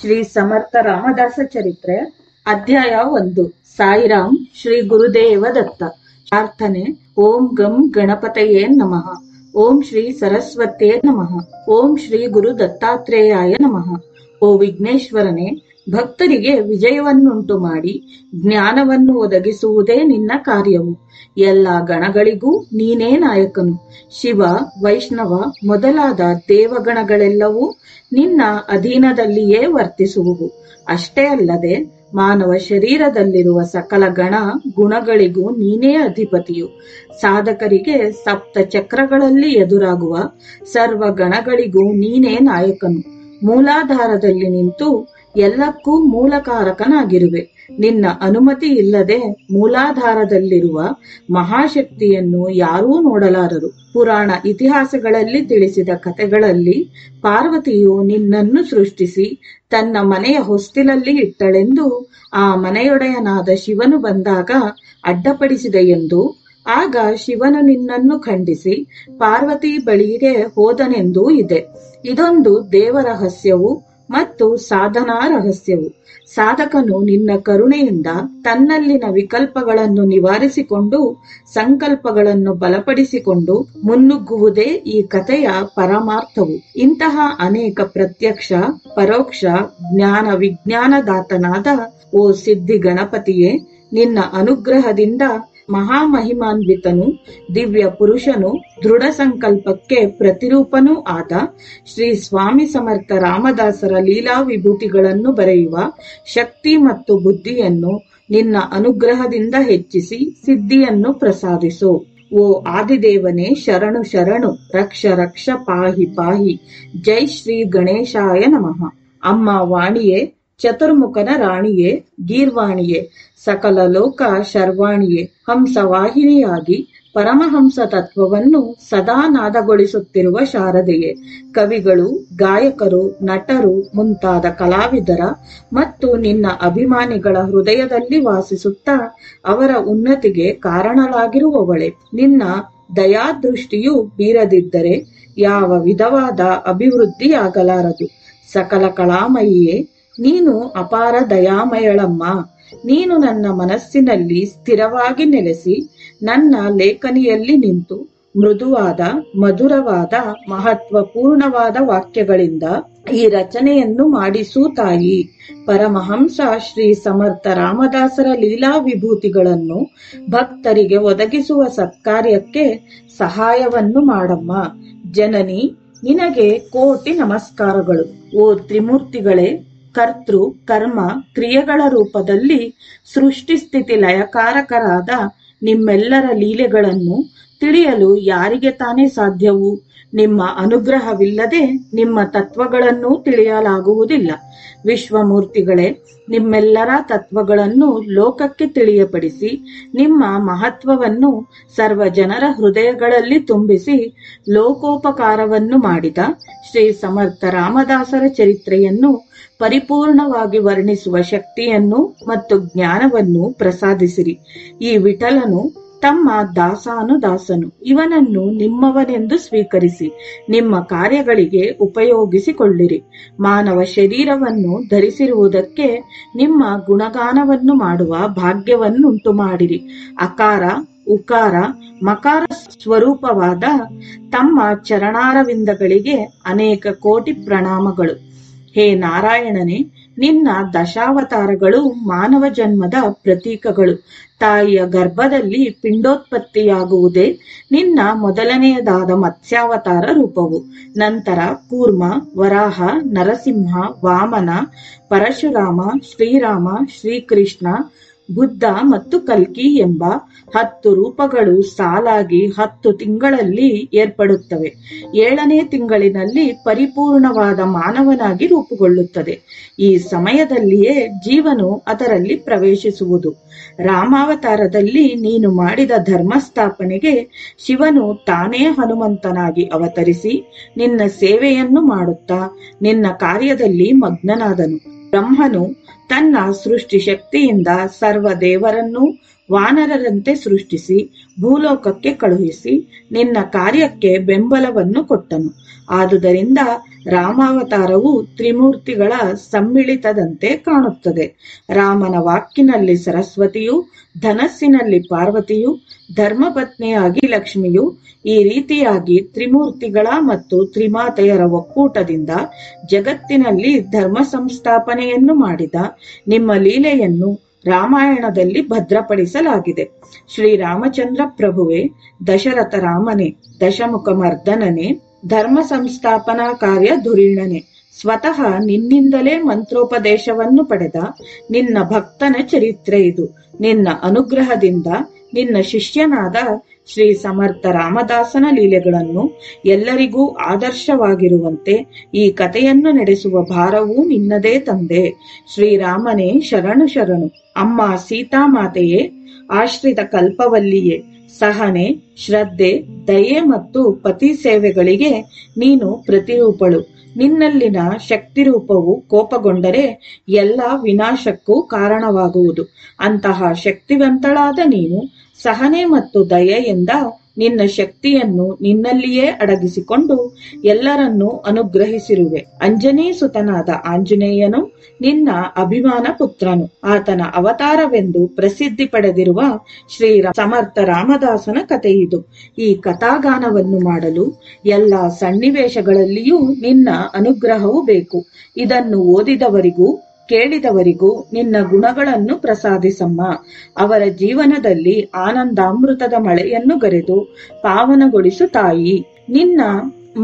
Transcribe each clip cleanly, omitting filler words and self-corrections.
ಶ್ರೀ ಸಮರ್ಥ ರಾಮದಾಸ ಚರಿತ್ರೆ ಅಧ್ಯಾಯ 1. ಸಾಯಿರಾಮ್ ಶ್ರೀ ಗುರುದೇವ ದತ್ತ. ಪ್ರಾರ್ಥನೆ. ಓಂ ಗಂ ಗಣಪತಯೇ ನಮಃ. ಓಂ ಶ್ರೀ ಸರಸ್ವತೇ ನಮಃ. ಓಂ ಶ್ರೀ ಗುರು ದತ್ತಾತ್ರೇಯಾಯ ನಮಃ. ಓ ವಿಘ್ನೇಶ್ವರನೇ, ಭಕ್ತರಿಗೆ ವಿಜಯವನ್ನುಂಟು ಮಾಡಿ ಜ್ಞಾನವನ್ನು ಒದಗಿಸುವುದೇ ನಿನ್ನ ಕಾರ್ಯವು. ಎಲ್ಲ ಗಣಗಳಿಗೂ ನೀನೇ ನಾಯಕನು. ಶಿವ, ವೈಷ್ಣವ ಮೊದಲಾದ ದೇವಗಣಗಳೆಲ್ಲವೂ ನಿನ್ನ ಅಧೀನದಲ್ಲಿಯೇ ವರ್ತಿಸುವುವು. ಅಷ್ಟೇ ಅಲ್ಲದೆ ಮಾನವ ಶರೀರದಲ್ಲಿರುವ ಸಕಲ ಗಣ ಗುಣಗಳಿಗೂ ನೀನೇ ಅಧಿಪತಿಯು. ಸಾಧಕರಿಗೆ ಸಪ್ತ ಚಕ್ರಗಳಲ್ಲಿ ಎದುರಾಗುವ ಸರ್ವ ಗಣಗಳಿಗೂ ನೀನೇ ನಾಯಕನು. ಮೂಲಾಧಾರದಲ್ಲಿ ನಿಂತು ಎಲ್ಲಕ್ಕೂ ಮೂಲಕಾರಕನಾಗಿರುವೆ. ನಿನ್ನ ಅನುಮತಿ ಇಲ್ಲದೆ ಮೂಲಾಧಾರದಲ್ಲಿರುವ ಮಹಾಶಕ್ತಿಯನ್ನು ಯಾರೂ ನೋಡಲಾರರು. ಪುರಾಣ ಇತಿಹಾಸಗಳಲ್ಲಿ ತಿಳಿಸಿದ ಕಥೆಗಳಲ್ಲಿ ಪಾರ್ವತಿಯು ನಿನ್ನನ್ನು ಸೃಷ್ಟಿಸಿ ತನ್ನ ಮನೆಯ ಹೊಸ್ತಿಲಲ್ಲಿ ಇಟ್ಟಳೆಂದು ಆ ಮನೆಯೊಡೆಯನಾದ ಶಿವನು ಬಂದಾಗ ಅಡ್ಡಪಡಿಸಿದೆಯೆಂದು, ಆಗ ಶಿವನು ನಿನ್ನನ್ನು ಖಂಡಿಸಿ ಪಾರ್ವತಿ ಬಳಿಗೆ ಹೋದನೆಂದೂ ಇದೆ. ಇದೊಂದು ದೇವರಹಸ್ಯವು ಮತ್ತು ಸಾಧನಾ ರಹಸ್ಯವು. ಸಾಧಕನು ನಿನ್ನ ಕರುಣೆಯಿಂದ ತನ್ನಲ್ಲಿನ ವಿಕಲ್ಪಗಳನ್ನು ನಿವಾರಿಸಿಕೊಂಡು ಸಂಕಲ್ಪಗಳನ್ನು ಬಲಪಡಿಸಿಕೊಂಡು ಮುನ್ನುಗ್ಗುವುದೇ ಈ ಕಥೆಯ ಪರಮಾರ್ಥವು. ಇಂತಹ ಅನೇಕ ಪ್ರತ್ಯಕ್ಷ ಪರೋಕ್ಷ ಜ್ಞಾನ ವಿಜ್ಞಾನದಾತನಾದ ಓ ಸಿದ್ಧಿ ಗಣಪತಿಯೇ, ನಿನ್ನ ಅನುಗ್ರಹದಿಂದ ಮಹಾಮಹಿಮಾನ್ವಿತನು, ದಿವ್ಯ ಪುರುಷನು, ದೃಢ ಸಂಕಲ್ಪಕ್ಕೆ ಪ್ರತಿರೂಪನೂ ಆದ ಶ್ರೀ ಸ್ವಾಮಿ ಸಮರ್ಥ ರಾಮದಾಸರ ಲೀಲಾ ವಿಭೂತಿಗಳನ್ನು ಬರೆಯುವ ಶಕ್ತಿ ಮತ್ತು ಬುದ್ಧಿಯನ್ನು ನಿನ್ನ ಅನುಗ್ರಹದಿಂದ ಹೆಚ್ಚಿಸಿ ಸಿದ್ಧಿಯನ್ನು ಪ್ರಸಾದಿಸು. ಓ ಆದಿದೇವನೇ, ಶರಣು ಶರಣು, ರಕ್ಷ ರಕ್ಷ, ಪಾಹಿ ಪಾಹಿ. ಜೈ ಶ್ರೀ ಗಣೇಶಾಯ ನಮಃ. ಅಮ್ಮ ವಾಣಿಯೇ, ಚತುರ್ಮುಖನ ರಾಣಿಯೇ, ಗೀರ್ವಾಣಿಯೇ, ಸಕಲ ಲೋಕ ಶರ್ವಾಣಿಯೇ, ಹಂಸವಾಹಿನಿಯಾಗಿ ಪರಮಹಂಸ ತತ್ವವನ್ನು ಸದಾ ನಾದಗೊಳಿಸುತ್ತಿರುವ ಶಾರದೆಯೇ, ಕವಿಗಳು, ಗಾಯಕರು, ನಟರು ಮುಂತಾದ ಕಲಾವಿದರ ಮತ್ತು ನಿನ್ನ ಅಭಿಮಾನಿಗಳ ಹೃದಯದಲ್ಲಿ ವಾಸಿಸುತ್ತಾ ಅವರ ಉನ್ನತಿಗೆ ಕಾರಣಲಾಗಿರುವವಳೆ. ನಿನ್ನ ದಯಾದೃಷ್ಟಿಯು ಬೀರದಿದ್ದರೆ ಯಾವ ವಿಧವಾದ ಅಭಿವೃದ್ಧಿಯಾಗಲಾರದು. ಸಕಲ ಕಲಾಮಯಿಯೇ, ನೀನು ಅಪಾರ ದಯಾಮಯಳಮ್ಮ. ನೀನು ನನ್ನ ಮನಸ್ಸಿನಲ್ಲಿ ಸ್ಥಿರವಾಗಿ ನೆಲೆಸಿ ನನ್ನ ಲೇಖನಿಯಲ್ಲಿ ನಿಂತು ಮೃದುವಾದ ಮಧುರವಾದ ಮಹತ್ವಪೂರ್ಣವಾದ ವಾಕ್ಯಗಳಿಂದ ಈ ರಚನೆಯನ್ನು ಮಾಡಿಸು ತಾಯಿ. ಪರಮಹಂಸ ಶ್ರೀ ಸಮರ್ಥ ರಾಮದಾಸರ ಲೀಲಾ ವಿಭೂತಿಗಳನ್ನು ಭಕ್ತರಿಗೆ ಒದಗಿಸುವ ಸತ್ಕಾರ್ಯಕ್ಕೆ ಸಹಾಯವನ್ನು ಮಾಡಮ್ಮ. ಜನನಿ, ನಿನಗೆ ಕೋಟಿ ನಮಸ್ಕಾರಗಳು. ಓ ತ್ರಿಮೂರ್ತಿಗಳೇ, ಕರ್ತೃ ಕರ್ಮ ಕ್ರಿಯೆಗಳ ರೂಪದಲ್ಲಿ ಸೃಷ್ಟಿ ಸ್ಥಿತಿ ಲಯಕಾರಕರಾದ ನಿಮ್ಮೆಲ್ಲರ ಲೀಲೆಗಳನ್ನು ತಿಳಿಯಲು ಯಾರಿಗೆ ತಾನೇ ಸಾಧ್ಯವು? ನಿಮ್ಮ ಅನುಗ್ರಹವಿಲ್ಲದೆ ನಿಮ್ಮ ತತ್ವಗಳನ್ನು ತಿಳಿಯಲಾಗುವುದಿಲ್ಲ. ವಿಶ್ವಮೂರ್ತಿಗಳೇ, ನಿಮ್ಮೆಲ್ಲರ ತತ್ವಗಳನ್ನು ಲೋಕಕ್ಕೆ ತಿಳಿಯಪಡಿಸಿ ನಿಮ್ಮ ಮಹತ್ವವನ್ನು ಸರ್ವ ಜನರ ಹೃದಯಗಳಲ್ಲಿ ತುಂಬಿಸಿ ಲೋಕೋಪಕಾರವನ್ನು ಮಾಡಿದ ಶ್ರೀ ಸಮರ್ಥ ರಾಮದಾಸರ ಚರಿತ್ರೆಯನ್ನು ಪರಿಪೂರ್ಣವಾಗಿ ವರ್ಣಿಸುವ ಶಕ್ತಿಯನ್ನು ಮತ್ತು ಜ್ಞಾನವನ್ನು ಪ್ರಸಾದಿಸಿರಿ. ಈ ವಿಠಲನು ತಮ್ಮ ದಾಸಾನುದಾಸನು. ಇವನನ್ನು ನಿಮ್ಮವನೆಂದು ಸ್ವೀಕರಿಸಿ ನಿಮ್ಮ ಕಾರ್ಯಗಳಿಗೆ ಉಪಯೋಗಿಸಿಕೊಳ್ಳಿರಿ. ಮಾನವ ಶರೀರವನ್ನು ಧರಿಸಿರುವುದಕ್ಕೆ ನಿಮ್ಮ ಗುಣಗಾನವನ್ನು ಮಾಡುವ ಭಾಗ್ಯವನ್ನುಂಟು ಮಾಡಿರಿ. ಅಕಾರ ಉಕಾರ ಮಕಾರ ಸ್ವರೂಪವಾದ ತಮ್ಮ ಚರಣಾರವಿಂದಗಳಿಗೆ ಅನೇಕ ಕೋಟಿ ಪ್ರಣಾಮಗಳು. ಹೇ ನಾರಾಯಣನೇ, ನಿನ್ನ ದಶಾವತಾರಗಳು ಮಾನವ ಜನ್ಮದ ಪ್ರತೀಕಗಳು. ತಾಯಿಯ ಗರ್ಭದಲ್ಲಿ ಪಿಂಡೋತ್ಪತ್ತಿಯಾಗುವುದೇ ನಿನ್ನ ಮೊದಲನೆಯದಾದ ಮತ್ಸ್ಯಾವತಾರ ರೂಪವು. ನಂತರ ಕೂರ್ಮ, ವರಾಹ, ನರಸಿಂಹ, ವಾಮನ, ಪರಶುರಾಮ, ಶ್ರೀರಾಮ, ಶ್ರೀಕೃಷ್ಣ, ಬುದ್ಧ ಮತ್ತು ಕಲ್ಕಿ ಎಂಬ 10 ರೂಪಗಳು ಸಾಲಾಗಿ 10 ತಿಂಗಳಲ್ಲಿ ಏರ್ಪಡುತ್ತವೆ. 7ನೇ ತಿಂಗಳಿನಲ್ಲಿ ಪರಿಪೂರ್ಣವಾದ ಮಾನವನಾಗಿ ರೂಪುಗೊಳ್ಳುತ್ತದೆ. ಈ ಸಮಯದಲ್ಲಿಯೇ ಜೀವನು ಅದರಲ್ಲಿ ಪ್ರವೇಶಿಸುವುದು. ರಾಮಾವತಾರದಲ್ಲಿ ನೀನು ಮಾಡಿದ ಧರ್ಮಸ್ಥಾಪನೆಗೆ ಶಿವನು ತಾನೇ ಹನುಮಂತನಾಗಿ ಅವತರಿಸಿ ನಿನ್ನ ಸೇವೆಯನ್ನು ಮಾಡುತ್ತಾ ನಿನ್ನ ಕಾರ್ಯದಲ್ಲಿ ಮಗ್ನನಾದನು. ಬ್ರಹ್ಮನು ತನ್ನ ಸೃಷ್ಟಿ ಶಕ್ತಿಯಿಂದ ಸರ್ವ ದೇವರನ್ನೂ ವಾನರರಂತೆ ಸೃಷ್ಟಿಸಿ ಭೂಲೋಕಕ್ಕೆ ಕಳುಹಿಸಿ ನಿನ್ನ ಕಾರ್ಯಕ್ಕೆ ಬೆಂಬಲವನ್ನು ಕೊಟ್ಟನು. ಆದುದರಿಂದ ರಾಮಾವತಾರವು ತ್ರಿಮೂರ್ತಿಗಳ ಸಮ್ಮಿಳಿತದಂತೆ ಕಾಣುತ್ತದೆ. ರಾಮನ ವಾಕ್ಕಿನಲ್ಲಿ ಸರಸ್ವತಿಯು, ಧನಸ್ಸಿನಲ್ಲಿ ಪಾರ್ವತಿಯು, ಧರ್ಮಪತ್ನಿಯಾಗಿ ಲಕ್ಷ್ಮಿಯು, ಈ ರೀತಿಯಾಗಿ ತ್ರಿಮೂರ್ತಿಗಳ ಮತ್ತು ತ್ರಿಮಾತೆಯರ ಒಕ್ಕೂಟದಿಂದ ಜಗತ್ತಿನಲ್ಲಿ ಧರ್ಮ ಸಂಸ್ಥಾಪನೆಯನ್ನು ಮಾಡಿದ ನಿಮ್ಮ ಲೀಲೆಯನ್ನು ರಾಮಾಯಣದಲ್ಲಿ ಭದ್ರಪಡಿಸಲಾಗಿದೆ. ಶ್ರೀರಾಮಚಂದ್ರ ಪ್ರಭುವೇ, ದಶರಥ ರಾಮನೇ, ದಶಮುಖ ಮರ್ದನನೇ, ಧರ್ಮ ಸಂಸ್ಥಾಪನಾ ಕಾರ್ಯ ಧುರೀಣನೆ, ಸ್ವತಃ ನಿನ್ನಿಂದಲೇ ಮಂತ್ರೋಪದೇಶವನ್ನು ಪಡೆದ ನಿನ್ನ ಭಕ್ತನ ಚರಿತ್ರೆ ಇದು. ನಿನ್ನ ಅನುಗ್ರಹದಿಂದ ನಿನ್ನ ಶಿಷ್ಯನಾದ ಶ್ರೀ ಸಮರ್ಥ ರಾಮದಾಸನ ಲೀಲೆಗಳನ್ನು ಎಲ್ಲರಿಗೂ ಆದರ್ಶವಾಗಿರುವಂತೆ ಈ ಕಥೆಯನ್ನು ನಡೆಸುವ ಭಾರವೂ ನಿನ್ನದೇ ತಂದೆ. ಶ್ರೀರಾಮನೇ ಶರಣು ಶರಣು. ಅಮ್ಮ ಸೀತಾಮಾತೆಯೇ, ಆಶ್ರಿತ ಕಲ್ಪವಲ್ಲಿಯೇ, ಸಹನೆ, ಶ್ರದ್ಧೆ, ದಯೆ ಮತ್ತು ಪತಿ ಸೇವೆಗಳಿಗೆ ನೀನು ಪ್ರತಿರೂಪಳು. ನಿನ್ನಲ್ಲಿನ ಶಕ್ತಿ ರೂಪವು ಕೋಪಗೊಂಡರೆ ಎಲ್ಲ ವಿನಾಶಕ್ಕೂ ಕಾರಣವಾಗುವುದು. ಅಂತಹ ಶಕ್ತಿವಂತಳಾದ ನೀನು ಸಹನೆ ಮತ್ತು ದಯೆಯಿಂದ ನಿನ್ನ ಶಕ್ತಿಯನ್ನು ನಿನ್ನಲ್ಲಿಯೇ ಅಡಗಿಸಿಕೊಂಡು ಎಲ್ಲರನ್ನೂ ಅನುಗ್ರಹಿಸಿರುವೆ. ಅಂಜನೀ ಸುತನಾದ ಆಂಜನೇಯನು ನಿನ್ನ ಅಭಿಮಾನ ಪುತ್ರನು. ಆತನ ಅವತಾರವೆಂದು ಪ್ರಸಿದ್ಧಿ ಪಡೆದಿರುವ ಶ್ರೀ ಸಮರ್ಥ ರಾಮದಾಸನ ಕಥೆಯಿದು. ಈ ಕಥಾಗಾನವನ್ನು ಮಾಡಲು ಎಲ್ಲ ಸನ್ನಿವೇಶಗಳಲ್ಲಿಯೂ ನಿನ್ನ ಅನುಗ್ರಹವು ಬೇಕು. ಇದನ್ನು ಓದಿದವರಿಗೂ ಕೇಳಿದವರಿಗೂ ನಿನ್ನ ಗುಣಗಳನ್ನು ಪ್ರಸಾದಿಸಮ್ಮ. ಅವರ ಜೀವನದಲ್ಲಿ ಆನಂದಾಮೃತದ ಮಳೆಯನ್ನು ಗರೆದು ಪಾವನಗೊಳಿಸು ತಾಯಿ. ನಿನ್ನ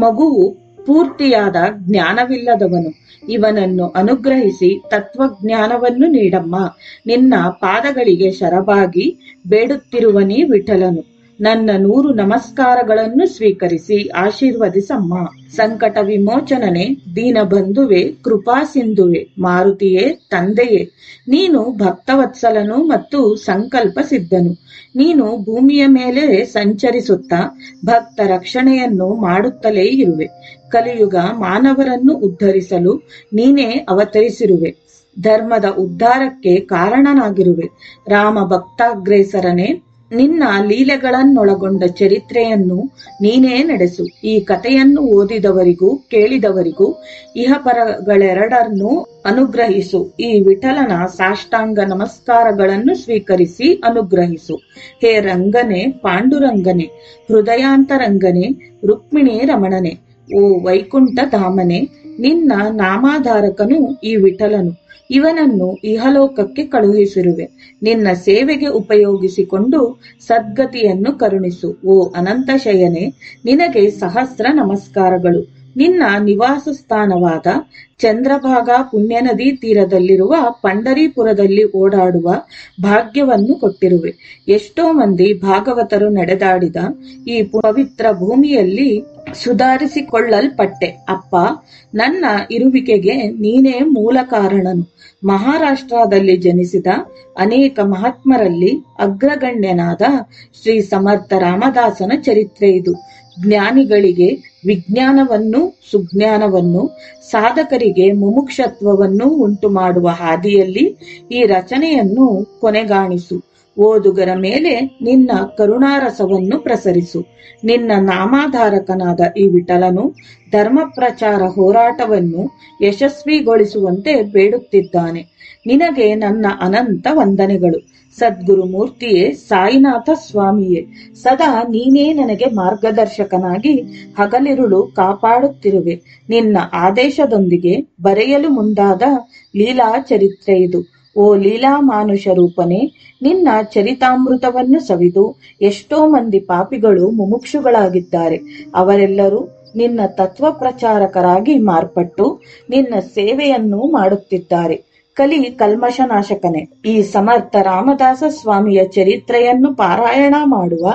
ಮಗುವು ಪೂರ್ತಿಯಾದ ಜ್ಞಾನವಿಲ್ಲದವನು. ಇವನನ್ನು ಅನುಗ್ರಹಿಸಿ ತತ್ವಜ್ಞಾನವನ್ನು ನೀಡಮ್ಮ. ನಿನ್ನ ಪಾದಗಳಿಗೆ ಶರಬಾಗಿ ಬೇಡುತ್ತಿರುವನಿ ವಿಠಲನು. ನನ್ನ 100 ನಮಸ್ಕಾರಗಳನ್ನು ಸ್ವೀಕರಿಸಿ ಆಶೀರ್ವದಿಸಮ್ಮ. ಸಂಕಟ ವಿಮೋಚನನೆ, ದೀನಬಂಧುವೆ, ಕೃಪಾ ಸಿಂಧುವೆ, ಮಾರುತಿಯೇ, ತಂದೆಯೇ, ನೀನು ಭಕ್ತವತ್ಸಲನು ಮತ್ತು ಸಂಕಲ್ಪ ಸಿದ್ಧನು. ನೀನು ಭೂಮಿಯ ಮೇಲೆ ಸಂಚರಿಸುತ್ತಾ ಭಕ್ತ ರಕ್ಷಣೆಯನ್ನು ಮಾಡುತ್ತಲೇ ಇರುವೆ. ಕಲಿಯುಗ ಮಾನವರನ್ನು ಉದ್ಧರಿಸಲು ನೀನೇ ಅವತರಿಸಿರುವೆ. ಧರ್ಮದ ಉದ್ಧಾರಕ್ಕೆ ಕಾರಣನಾಗಿರುವೆ. ರಾಮ ಭಕ್ತಾಗ್ರೇಸರನೇ, ನಿನ್ನ ಲೀಲೆಗಳನ್ನೊಳಗೊಂಡ ಚರಿತ್ರೆಯನ್ನು ನೀನೇ ನಡೆಸು. ಈ ಕಥೆಯನ್ನು ಓದಿದವರಿಗೂ ಕೇಳಿದವರಿಗೂ ಇಹಪರಗಳೆರಡನ್ನೂ ಅನುಗ್ರಹಿಸು. ಈ ವಿಠಲನ ಸಾಷ್ಟಾಂಗ ನಮಸ್ಕಾರಗಳನ್ನು ಸ್ವೀಕರಿಸಿ ಅನುಗ್ರಹಿಸು. ಹೇ ರಂಗನೆ, ಪಾಂಡುರಂಗನೆ, ಹೃದಯಾಂತರಂಗನೆ, ರುಕ್ಮಿಣಿ ರಮಣನೆ, ಓ ವೈಕುಂಠ ಧಾಮನೆ, ನಿನ್ನ ನಾಮಾಧಾರಕನು ಈ ವಿಠಲನು. ಇವನನ್ನು ಇಹಲೋಕಕ್ಕೆ ಕಳುಹಿಸಿರುವೆ. ನಿನ್ನ ಸೇವೆಗೆ ಉಪಯೋಗಿಸಿಕೊಂಡು ಸದ್ಗತಿಯನ್ನು ಕರುಣಿಸು. ಓ ಅನಂತ ಶಯನೆ, ನಿನಗೆ ಸಹಸ್ರ ನಮಸ್ಕಾರಗಳು. ನಿನ್ನ ನಿವಾಸ ಸ್ಥಾನವಾದ ಚಂದ್ರಭಾಗಾ ಪುಣ್ಯ ನದಿ ತೀರದಲ್ಲಿರುವ ಪಂಡರೀಪುರದಲ್ಲಿ ಓಡಾಡುವ ಭಾಗ್ಯವನ್ನು ಕೊಟ್ಟಿರುವೆ. ಎಷ್ಟೋ ಮಂದಿ ಭಾಗವತರು ನಡೆದಾಡಿದ ಈ ಪವಿತ್ರ ಭೂಮಿಯಲ್ಲಿ ಸುಧಾರಿಸಿಕೊಳ್ಳಲ್ಪಟ್ಟೆ. ಅಪ್ಪ, ನನ್ನ ಇರುವಿಕೆಗೆ ನೀನೇ ಮೂಲ ಕಾರಣನು. ಮಹಾರಾಷ್ಟ್ರದಲ್ಲಿ ಜನಿಸಿದ ಅನೇಕ ಮಹಾತ್ಮರಲ್ಲಿ ಅಗ್ರಗಣ್ಯನಾದ ಶ್ರೀ ಸಮರ್ಥ ರಾಮದಾಸನ ಚರಿತ್ರೆ ಇದು. ಜ್ಞಾನಿಗಳಿಗೆ ವಿಜ್ಞಾನವನ್ನು, ಸುಜ್ಞಾನವನ್ನು, ಸಾಧಕರಿಗೆ ಮುಮುಕ್ಷತ್ವವನ್ನು ಉಂಟು ಮಾಡುವ ಹಾದಿಯಲ್ಲಿ ಈ ರಚನೆಯನ್ನು ಕೊನೆಗಾಣಿಸು. ಓದುಗರ ಮೇಲೆ ನಿನ್ನ ಕರುಣಾರಸವನ್ನು ಪ್ರಸರಿಸು. ನಿನ್ನ ನಾಮಾಧಾರಕನಾದ ಈ ವಿಠಲನು ಧರ್ಮ ಪ್ರಚಾರ ಹೋರಾಟವನ್ನು ಯಶಸ್ವಿಗೊಳಿಸುವಂತೆ ಬೇಡುತ್ತಿದ್ದಾನೆ. ನಿನಗೆ ನನ್ನ ಅನಂತ ವಂದನೆಗಳು. ಸದ್ಗುರು ಮೂರ್ತಿಯೇ, ಸಾಯಿನಾಥ ಸ್ವಾಮಿಯೇ, ಸದಾ ನೀನೇ ನನಗೆ ಮಾರ್ಗದರ್ಶಕನಾಗಿ ಹಗಲಿರುಳು ಕಾಪಾಡುತ್ತಿರುವೆ. ನಿನ್ನ ಆದೇಶದೊಂದಿಗೆ ಬರೆಯಲು ಮುಂದಾದ ಲೀಲಾ ಚರಿತ್ರೆ ಇದು. ಓ ಲೀಲಾ ಮಾನುಷ ರೂಪನೇ, ನಿನ್ನ ಚರಿತಾಮೃತವನ್ನು ಸವಿದು ಎಷ್ಟೋ ಮಂದಿ ಪಾಪಿಗಳು ಮುಮುಕ್ಷುಗಳಾಗಿದ್ದಾರೆ. ಅವರೆಲ್ಲರೂ ನಿನ್ನ ತತ್ವ ಪ್ರಚಾರಕರಾಗಿ ಮಾರ್ಪಟ್ಟು ನಿನ್ನ ಸೇವೆಯನ್ನು ಮಾಡುತ್ತಿದ್ದಾರೆ. ಕಲಿ ಕಲ್ಮಶನಾಶಕನೇ, ಈ ಸಮರ್ಥ ರಾಮದಾಸ ಸ್ವಾಮಿಯ ಚರಿತ್ರೆಯನ್ನು ಪಾರಾಯಣ ಮಾಡುವ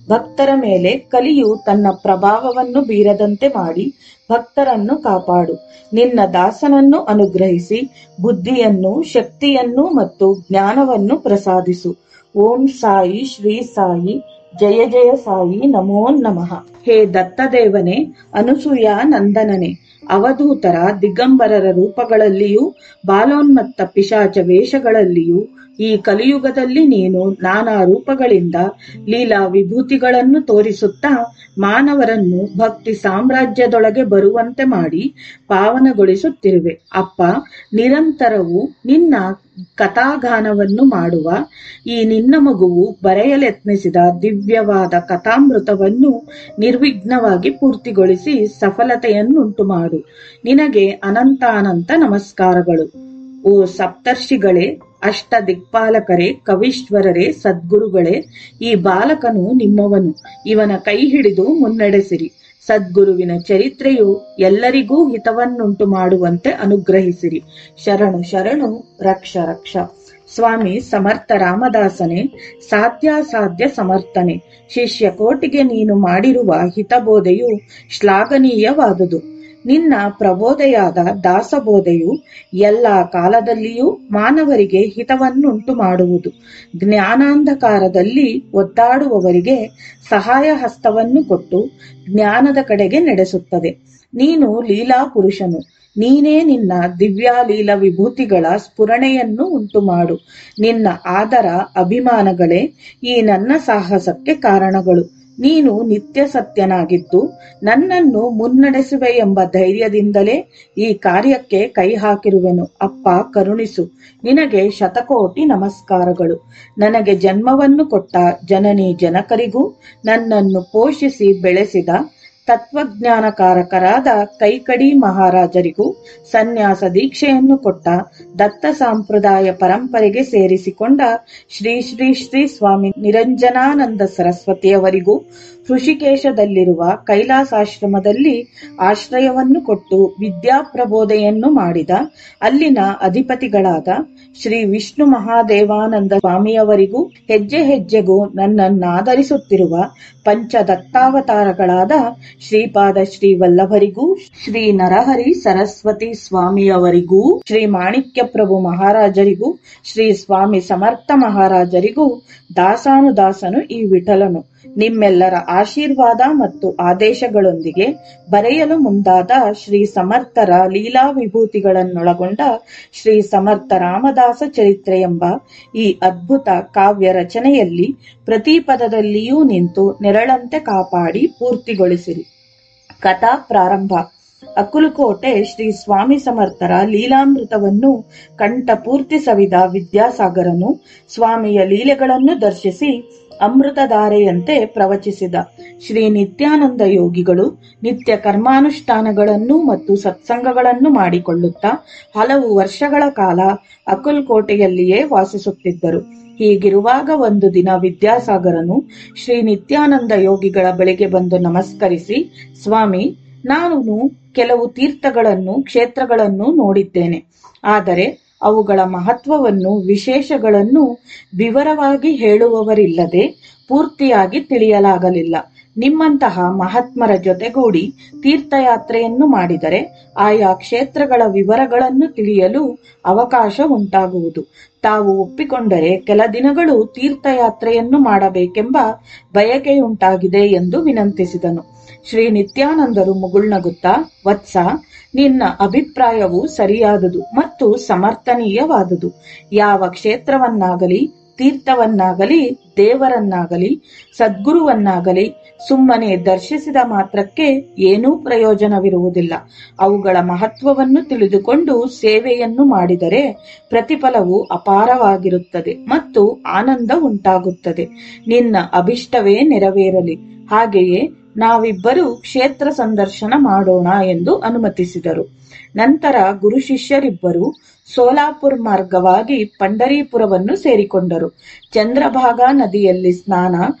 ಭಕ್ತರ ಮೇಲೆ ಕಲಿಯು ತನ್ನ ಪ್ರಭಾವವನ್ನು ಬೀರದಂತೆ ಮಾಡಿ ಭಕ್ತರನ್ನು ಕಾಪಾಡು. ನಿನ್ನ ದಾಸನನ್ನು ಅನುಗ್ರಹಿಸಿ ಬುದ್ಧಿಯನ್ನು, ಶಕ್ತಿಯನ್ನು ಮತ್ತು ಜ್ಞಾನವನ್ನು ಪ್ರಸಾದಿಸು. ಓಂ ಸಾಯಿ ಶ್ರೀ ಸಾಯಿ, ಜಯ ಜಯ ಸಾಯಿ, ನಮೋ ನಮಃ. ಹೇ ದತ್ತದೇವನೇ, ಅನುಸೂಯ ನಂದನನೇ, ಅವಧೂತರ ದಿಗಂಬರರ ರೂಪಗಳಲ್ಲಿಯೂ ಬಾಲೋನ್ಮತ್ತ ಪಿಶಾಚ ವೇಷಗಳಲ್ಲಿಯೂ ಈ ಕಲಿಯುಗದಲ್ಲಿ ನೀನು ನಾನಾ ರೂಪಗಳಿಂದ ಲೀಲಾ ವಿಭೂತಿಗಳನ್ನು ತೋರಿಸುತ್ತಾ ಮಾನವರನ್ನು ಭಕ್ತಿ ಸಾಮ್ರಾಜ್ಯದೊಳಗೆ ಬರುವಂತೆ ಮಾಡಿ ಪಾವನಗೊಳಿಸುತ್ತಿರುವೆ. ಅಪ್ಪ, ನಿರಂತರವೂ ನಿನ್ನ ಕಥಾಗಾನವನ್ನು ಮಾಡುವ ಈ ನಿನ್ನ ಮಗುವು ಬರೆಯಲೆತ್ನಿಸಿದ ದಿವ್ಯವಾದ ಕಥಾಮೃತವನ್ನು ನಿರ್ವಿಘ್ನವಾಗಿ ಪೂರ್ತಿಗೊಳಿಸಿ ಸಫಲತೆಯನ್ನುಂಟು ಮಾಡು. ನಿನಗೆ ಅನಂತಾನಂತ ನಮಸ್ಕಾರಗಳು. ಓ ಸಪ್ತರ್ಷಿಗಳೇ, ಅಷ್ಟ ದಿಕ್ಪಾಲಕರೇ, ಕವೀಶ್ವರರೇ, ಸದ್ಗುರುಗಳೇ, ಈ ಬಾಲಕನು ನಿಮ್ಮವನು. ಇವನ ಕೈ ಹಿಡಿದು ಮುನ್ನಡೆಸಿರಿ. ಸದ್ಗುರುವಿನ ಚರಿತ್ರೆಯು ಎಲ್ಲರಿಗೂ ಹಿತವನ್ನುಂಟು ಮಾಡುವಂತೆ ಅನುಗ್ರಹಿಸಿರಿ. ಶರಣು ಶರಣು, ರಕ್ಷ ರಕ್ಷ. ಸ್ವಾಮಿ ಸಮರ್ಥ ರಾಮದಾಸನೇ, ಸಾಧ್ಯಾಸಾಧ್ಯ ಸಮರ್ಥನೆ. ಶಿಷ್ಯ ಕೋಟಿಗೆ ನೀನು ಮಾಡಿರುವ ಹಿತಬೋಧೆಯು ಶ್ಲಾಘನೀಯವಾದುದು. ನಿನ್ನ ಪ್ರಬೋಧೆಯಾದ ದಾಸಬೋಧೆಯು ಎಲ್ಲ ಕಾಲದಲ್ಲಿಯೂ ಮಾನವರಿಗೆ ಹಿತವನ್ನುಂಟು ಮಾಡುವುದು. ಜ್ಞಾನಾಂಧಕಾರದಲ್ಲಿ ಒದ್ದಾಡುವವರಿಗೆ ಸಹಾಯ ಹಸ್ತವನ್ನು ಕೊಟ್ಟು ಜ್ಞಾನದ ಕಡೆಗೆ ನಡೆಸುತ್ತದೆ. ನೀನು ಲೀಲಾ ಪುರುಷನು. ನೀನೇ ನಿನ್ನ ದಿವ್ಯಾಲೀಲ ವಿಭೂತಿಗಳ ಸ್ಫುರಣೆಯನ್ನು ಉಂಟು ಮಾಡು. ನಿನ್ನ ಆದರ ಅಭಿಮಾನಗಳೇ ಈ ನನ್ನ ಸಾಹಸಕ್ಕೆ ಕಾರಣಗಳು. ನೀನು ನಿತ್ಯ ಸತ್ಯನಾಗಿದ್ದು ನನ್ನನ್ನು ಮುನ್ನಡೆಸುವೆ ಎಂಬ ಧೈರ್ಯದಿಂದಲೇ ಈ ಕಾರ್ಯಕ್ಕೆ ಕೈ ಹಾಕಿರುವೆನು. ಅಪ್ಪ, ಕರುಣಿಸು. ನಿನಗೆ ಶತಕೋಟಿ ನಮಸ್ಕಾರಗಳು. ನನಗೆ ಜನ್ಮವನ್ನು ಕೊಟ್ಟ ಜನನಿ ಜನಕರಿಗೂ, ನನ್ನನ್ನು ಪೋಷಿಸಿ ಬೆಳೆಸಿದ ತತ್ವಜ್ಞಾನಕಾರಕರಾದ ಕೈಕಡಿ ಮಹಾರಾಜರಿಗೂ, ಸನ್ಯಾಸ ದೀಕ್ಷೆಯನ್ನು ಕೊಟ್ಟ ದತ್ತ ಸಂಪ್ರದಾಯ ಪರಂಪರೆಗೆ ಸೇರಿಸಿಕೊಂಡ ಶ್ರೀ ಶ್ರೀ ಶ್ರೀ ಸ್ವಾಮಿ ನಿರಂಜನಾನಂದ ಸರಸ್ವತಿಯವರಿಗೂ, ಋಷಿಕೇಶದಲ್ಲಿರುವ ಕೈಲಾಸಾಶ್ರಮದಲ್ಲಿ ಆಶ್ರಯವನ್ನು ಕೊಟ್ಟು ವಿದ್ಯಾಪ್ರಬೋಧೆಯನ್ನು ಮಾಡಿದ ಅಲ್ಲಿನ ಅಧಿಪತಿಗಳಾದ ಶ್ರೀ ವಿಷ್ಣು ಮಹಾದೇವಾನಂದ ಸ್ವಾಮಿಯವರಿಗೂ, ಹೆಜ್ಜೆ ಹೆಜ್ಜೆಗೂ ನನ್ನನ್ನಾದರಿಸುತ್ತಿರುವ ಪಂಚದತ್ತಾವತಾರಗಳಾದ ಶ್ರೀಪಾದ ಶ್ರೀ ವಲ್ಲಭರಿಗೂ, ಶ್ರೀ ನರಹರಿ ಸರಸ್ವತಿ ಸ್ವಾಮಿಯವರಿಗೂ, ಶ್ರೀ ಮಾಣಿಕ್ಯ ಪ್ರಭು ಮಹಾರಾಜರಿಗೂ, ಶ್ರೀ ಸ್ವಾಮಿ ಸಮರ್ಥ ಮಹಾರಾಜರಿಗೂ ದಾಸಾನುದಾಸನು ಈ ವಿಠಲನು. ನಿಮ್ಮೆಲ್ಲರ ಆಶೀರ್ವಾದ ಮತ್ತು ಆದೇಶಗಳೊಂದಿಗೆ ಬರೆಯಲು ಮುಂದಾದ ಶ್ರೀ ಸಮರ್ಥರ ಲೀಲಾ ವಿಭೂತಿಗಳನ್ನೊಳಗೊಂಡ ಶ್ರೀ ಸಮರ್ಥ ರಾಮದಾಸ ಚರಿತ್ರೆ ಎಂಬ ಈ ಅದ್ಭುತ ಕಾವ್ಯ ರಚನೆಯಲ್ಲಿ ಪ್ರತಿ ಪದದಲ್ಲಿಯೂ ನಿಂತು ನೆರಳಂತೆ ಕಾಪಾಡಿ ಪೂರ್ತಿಗೊಳಿಸಿರಿ. ಕಥಾ ಪ್ರಾರಂಭ. ಅಕ್ಕಲಕೋಟೆ ಶ್ರೀ ಸ್ವಾಮಿ ಸಮರ್ಥರ ಲೀಲಾಮೃತವನ್ನು ಕಂಠಪೂರ್ತಿ ಸವಿದ ವಿದ್ಯಾಸಾಗರನು ಸ್ವಾಮಿಯ ಲೀಲೆಗಳನ್ನು ದರ್ಶಿಸಿ ಅಮೃತಧಾರೆಯಂತೆ ಪ್ರವಚಿಸಿದ. ಶ್ರೀ ನಿತ್ಯಾನಂದ ಯೋಗಿಗಳು ನಿತ್ಯ ಕರ್ಮಾನುಷ್ಠಾನಗಳನ್ನು ಮತ್ತು ಸತ್ಸಂಗಗಳನ್ನು ಮಾಡಿಕೊಳ್ಳುತ್ತಾ ಹಲವು ವರ್ಷಗಳ ಕಾಲ ಅಕ್ಕಲಕೋಟೆಯಲ್ಲಿಯೇ ವಾಸಿಸುತ್ತಿದ್ದರು. ಹೀಗಿರುವಾಗ ಒಂದು ದಿನ ವಿದ್ಯಾಸಾಗರನು ಶ್ರೀ ನಿತ್ಯಾನಂದ ಯೋಗಿಗಳ ಬಳಿಗೆ ಬಂದು ನಮಸ್ಕರಿಸಿ, ಸ್ವಾಮಿ, ನಾನು ಕೆಲವು ತೀರ್ಥಗಳನ್ನು, ಕ್ಷೇತ್ರಗಳನ್ನು ನೋಡಿದ್ದೇನೆ. ಆದರೆ ಅವುಗಳ ಮಹತ್ವವನ್ನು, ವಿಶೇಷಗಳನ್ನು ವಿವರವಾಗಿ ಹೇಳುವವರಿಲ್ಲದೆ ಪೂರ್ತಿಯಾಗಿ ತಿಳಿಯಲಾಗಲಿಲ್ಲ. ನಿಮ್ಮಂತಹ ಮಹಾತ್ಮರ ಜೊತೆಗೂಡಿ ತೀರ್ಥಯಾತ್ರೆಯನ್ನು ಮಾಡಿದರೆ ಆಯಾ ಕ್ಷೇತ್ರಗಳ ವಿವರಗಳನ್ನು ತಿಳಿಯಲು ಅವಕಾಶ ಉಂಟಾಗುವುದು. ತಾವು ಒಪ್ಪಿಕೊಂಡರೆ ಕೆಲ ದಿನಗಳು ತೀರ್ಥಯಾತ್ರೆಯನ್ನು ಮಾಡಬೇಕೆಂಬ ಬಯಕೆಯುಂಟಾಗಿದೆ ಎಂದು ವಿನಂತಿಸಿದನು. ಶ್ರೀ ನಿತ್ಯಾನಂದರು ಮುಗುಳ್ನಗುತ್ತಾ, ವತ್ಸ, ನಿನ್ನ ಅಭಿಪ್ರಾಯವು ಸರಿಯಾದುದು ಮತ್ತು ಸಮರ್ಥನೀಯವಾದುದು. ಯಾವ ಕ್ಷೇತ್ರವನ್ನಾಗಲಿ, ತೀರ್ಥವನ್ನಾಗಲಿ, ದೇವರನ್ನಾಗಲಿ, ಸದ್ಗುರುವನ್ನಾಗಲಿ ಸುಮ್ಮನೆ ದರ್ಶಿಸಿದ ಮಾತ್ರಕ್ಕೆ ಏನೂ ಪ್ರಯೋಜನವಿರುವುದಿಲ್ಲ. ಅವುಗಳ ಮಹತ್ವವನ್ನು ತಿಳಿದುಕೊಂಡು ಸೇವೆಯನ್ನು ಮಾಡಿದರೆ ಪ್ರತಿಫಲವು ಅಪಾರವಾಗಿರುತ್ತದೆ ಮತ್ತು ಆನಂದ ಉಂಟಾಗುತ್ತದೆ. ನಿನ್ನ ಅಭಿಷ್ಟವೇ ನೆರವೇರಲಿ. ಹಾಗೆಯೇ ನಾವಿಬ್ಬರು ಕ್ಷೇತ್ರ ಸಂದರ್ಶನ ಮಾಡೋಣ ಎಂದು ಅನುಮತಿಸಿದರು. ನಂತರ ಗುರು ಶಿಷ್ಯರಿಬ್ಬರು ಸೋಲಾಪುರ್ ಮಾರ್ಗವಾಗಿ ಪಂಡರೀಪುರವನ್ನು ಸೇರಿಕೊಂಡರು. ಚಂದ್ರಭಾಗಾ ನದಿಯಲ್ಲಿ ಸ್ನಾನ,